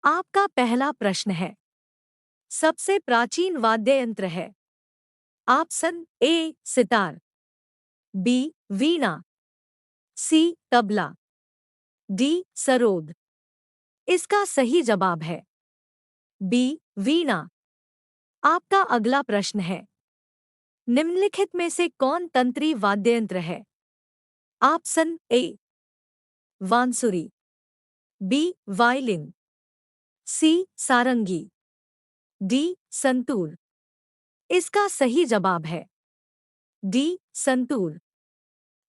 आपका पहला प्रश्न है, सबसे प्राचीन वाद्य यंत्र है। Option A sitar, B veena, C tabla, D sarod. इसका सही जवाब है बी वीणा। आपका अगला प्रश्न है, निम्नलिखित में से कौन तंत्री वाद्ययंत्र है? ऑप्शन ए बांसुरी, बी वायलिन, सी सारंगी, डी संतूर। इसका सही जवाब है डी संतूर।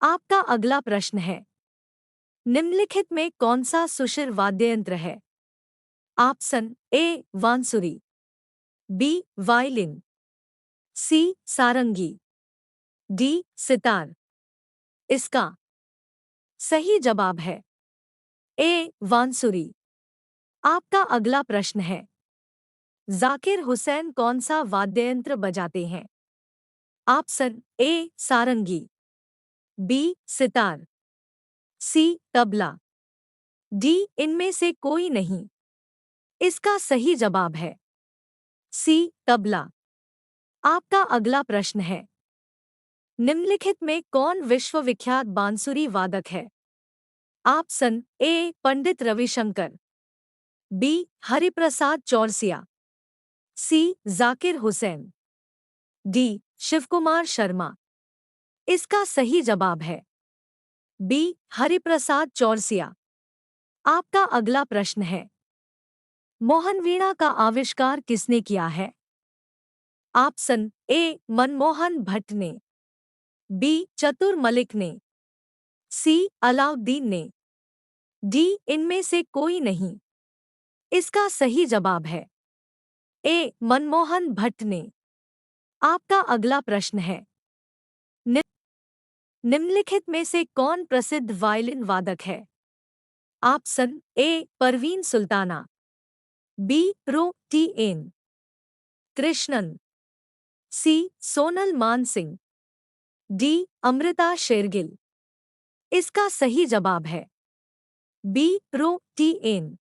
आपका अगला प्रश्न है, निम्नलिखित में कौन सा सुशिर वाद्ययंत्र है? ऑप्शन ए बांसुरी, बी वायलिन, सी सारंगी, डी सितार। इसका सही जवाब है ए बांसुरी। आपका अगला प्रश्न है, जाकिर हुसैन कौन सा वाद्ययंत्र बजाते हैं? Option A sarangi, B sitar, C tabla, D इनमें से कोई नहीं। इसका सही जवाब है सी तबला। आपका अगला प्रश्न है, निम्नलिखित में कौन विश्वविख्यात बांसुरी वादक है? Option A Pandit Ravi Shankar, B Hariprasad Chaurasia, C Zakir Hussain, D Shivkumar Sharma. इसका सही जवाब है बी हरिप्रसाद चौरसिया। आपका अगला प्रश्न है, मोहन वीणा का आविष्कार किसने किया है? ऑप्शन ए मनमोहन भट्ट ने, बी चतुर मलिक ने, सी अलाउद्दीन ने, डी इनमें से कोई नहीं। इसका सही जवाब है ए मनमोहन भट्ट ने। आपका अगला प्रश्न है, नि- निम्नलिखित में से कौन प्रसिद्ध वायलिन वादक है? Option A Parveen Sultana, B रो T N Krishnan, C Sonal Mansingh, D Amrita Shergil. इसका सही जवाब है बी रो टी एन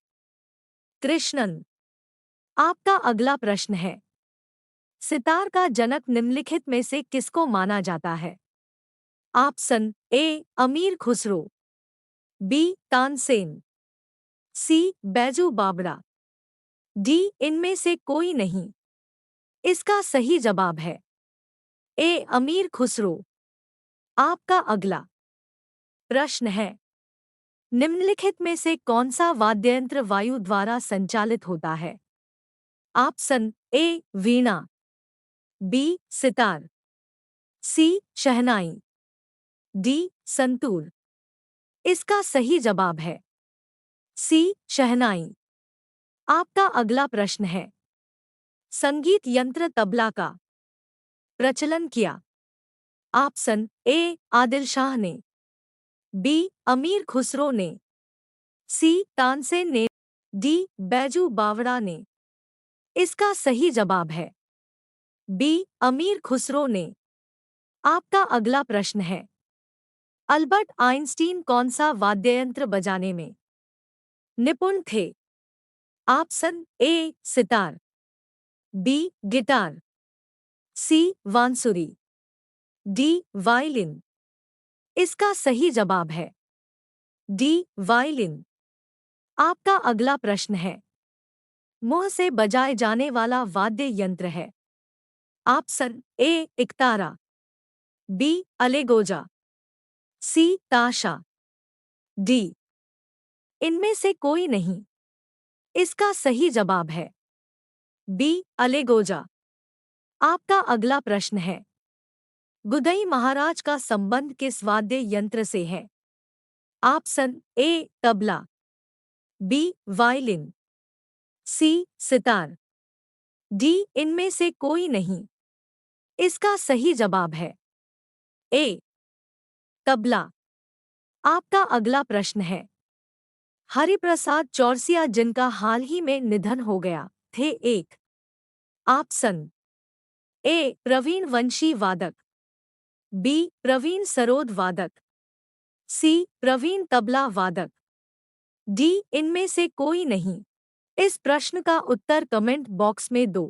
कृष्णन। आपका अगला प्रश्न है, सितार का जनक निम्नलिखित में से किसको माना जाता है? ऑप्शन ए अमीर खुसरो, बी तानसेन, सी बैजू बावड़ा, डी इनमें से कोई नहीं। इसका सही जवाब है ए अमीर खुसरो। आपका अगला प्रश्न है, निम्नलिखित में से कौन सा वाद्ययंत्र वायु द्वारा संचालित होता है? Option A veena, B sitar, C shehnai, D santoor. इसका सही जवाब है सी शहनाई। आपका अगला प्रश्न है, संगीत यंत्र तबला का प्रचलन किया? ऑप्शन ए आदिल शाह ने, बी अमीर खुसरो ने, सी तानसेन ने, डी बैजू बावड़ा ने। इसका सही जवाब है बी अमीर खुसरो ने। आपका अगला प्रश्न है, अल्बर्ट आइंस्टीन कौन सा वाद्ययंत्र बजाने में निपुण थे? Option A sitar, B guitar, C बांसुरी, डी वायलिन। इसका सही जवाब है डी वायलिन। आपका अगला प्रश्न है, मुंह से बजाए जाने वाला वाद्य यंत्र है? ऑप्शन ए इकतारा, बी अलेगोजा, सी ताशा, डी इनमें से कोई नहीं। इसका सही जवाब है बी अलेगोजा। आपका अगला प्रश्न है, गुदई महाराज का संबंध किस वाद्य यंत्र से है? Option A tabla, B violin, C sitar, D इनमें से कोई नहीं। इसका सही जवाब है ए तबला। आपका अगला प्रश्न है, हरिप्रसाद चौरसिया जिनका हाल ही में निधन हो गया थे एक? ऑप्शन ए प्रवीण वंशी वादक, बी प्रवीण सरोद वादक, सी प्रवीण तबला वादक, डी इनमें से कोई नहीं। इस प्रश्न का उत्तर कमेंट बॉक्स में दो।